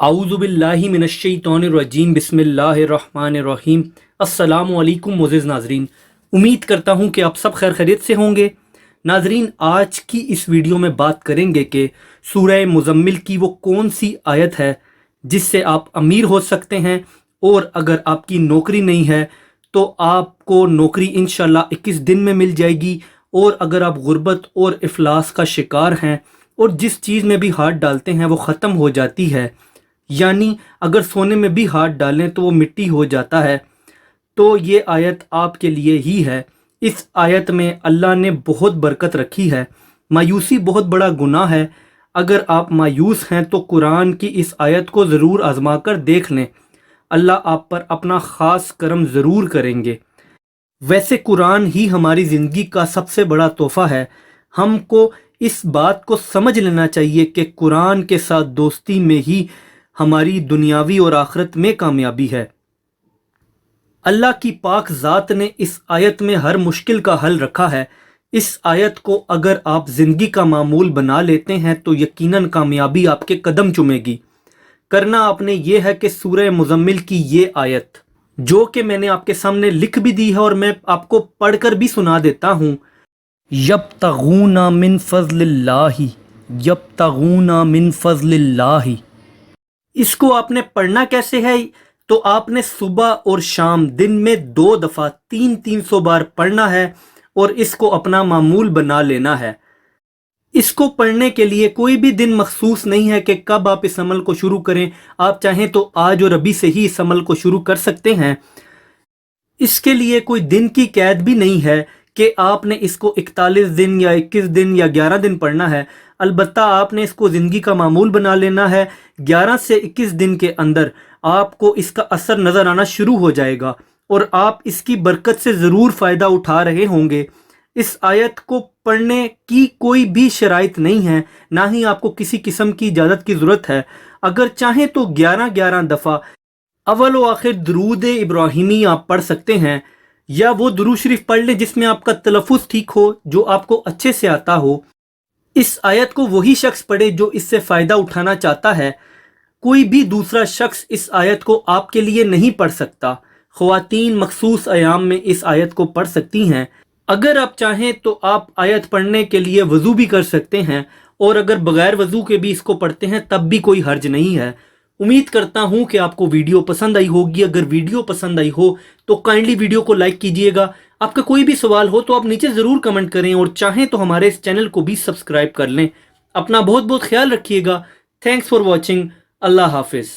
اعوذ باللہ من الشیطان الرجیم بسم اللہ الرحمن الرحیم۔ السلام علیکم معزز ناظرین، امید کرتا ہوں کہ آپ سب خیر خیریت سے ہوں گے۔ ناظرین، آج کی اس ویڈیو میں بات کریں گے کہ سورہ مزمل کی وہ کون سی آیت ہے جس سے آپ امیر ہو سکتے ہیں، اور اگر آپ کی نوکری نہیں ہے تو آپ کو نوکری انشاءاللہ 21 دن میں مل جائے گی، اور اگر آپ غربت اور افلاس کا شکار ہیں اور جس چیز میں بھی ہاتھ ڈالتے ہیں وہ ختم ہو جاتی ہے، یعنی اگر سونے میں بھی ہاتھ ڈالیں تو وہ مٹی ہو جاتا ہے، تو یہ آیت آپ کے لیے ہی ہے۔ اس آیت میں اللہ نے بہت برکت رکھی ہے۔ مایوسی بہت بڑا گناہ ہے۔ اگر آپ مایوس ہیں تو قرآن کی اس آیت کو ضرور آزما کر دیکھ لیں، اللہ آپ پر اپنا خاص کرم ضرور کریں گے۔ ویسے قرآن ہی ہماری زندگی کا سب سے بڑا تحفہ ہے۔ ہم کو اس بات کو سمجھ لینا چاہیے کہ قرآن کے ساتھ دوستی میں ہی ہماری دنیاوی اور آخرت میں کامیابی ہے۔ اللہ کی پاک ذات نے اس آیت میں ہر مشکل کا حل رکھا ہے۔ اس آیت کو اگر آپ زندگی کا معمول بنا لیتے ہیں تو یقیناً کامیابی آپ کے قدم چومے گی۔ کرنا آپ نے یہ ہے کہ سورہ مزمل کی یہ آیت، جو کہ میں نے آپ کے سامنے لکھ بھی دی ہے اور میں آپ کو پڑھ کر بھی سنا دیتا ہوں، یبتغون من فضل اللہ، یبتغون من فضل اللہ۔ اس کو آپ نے پڑھنا کیسے ہے؟ تو آپ نے صبح اور شام دن میں 2 دفعہ 300 بار پڑھنا ہے اور اس کو اپنا معمول بنا لینا ہے۔ اس کو پڑھنے کے لیے کوئی بھی دن مخصوص نہیں ہے کہ کب آپ اس عمل کو شروع کریں۔ آپ چاہیں تو آج اور ابھی سے ہی اس عمل کو شروع کر سکتے ہیں۔ اس کے لیے کوئی دن کی قید بھی نہیں ہے کہ آپ نے اس کو 41 دن یا 21 دن یا 11 دن پڑھنا ہے۔ البتہ آپ نے اس کو زندگی کا معمول بنا لینا ہے۔ 11 سے 21 دن کے اندر آپ کو اس کا اثر نظر آنا شروع ہو جائے گا اور آپ اس کی برکت سے ضرور فائدہ اٹھا رہے ہوں گے۔ اس آیت کو پڑھنے کی کوئی بھی شرائط نہیں ہے، نہ ہی آپ کو کسی قسم کی اجازت کی ضرورت ہے۔ اگر چاہیں تو 11 دفعہ اول و آخر درود ابراہیمی آپ پڑھ سکتے ہیں، یا وہ درود شریف پڑھ لیں جس میں آپ کا تلفظ ٹھیک ہو، جو آپ کو اچھے سے آتا ہو۔ اس آیت کو وہی شخص پڑھے جو اس سے فائدہ اٹھانا چاہتا ہے۔ کوئی بھی دوسرا شخص اس آیت کو آپ کے لیے نہیں پڑھ سکتا۔ خواتین مخصوص ایام میں اس آیت کو پڑھ سکتی ہیں۔ اگر آپ چاہیں تو آپ آیت پڑھنے کے لیے وضو بھی کر سکتے ہیں، اور اگر بغیر وضو کے بھی اس کو پڑھتے ہیں تب بھی کوئی حرج نہیں ہے۔ امید کرتا ہوں کہ آپ کو ویڈیو پسند آئی ہوگی۔ اگر ویڈیو پسند آئی ہو تو کائنڈلی ویڈیو کو لائک کیجئے گا۔ آپ کا کوئی بھی سوال ہو تو آپ نیچے ضرور کمنٹ کریں، اور چاہیں تو ہمارے اس چینل کو بھی سبسکرائب کر لیں۔ اپنا بہت بہت خیال رکھیے گا۔ Thanks for watching. اللہ حافظ۔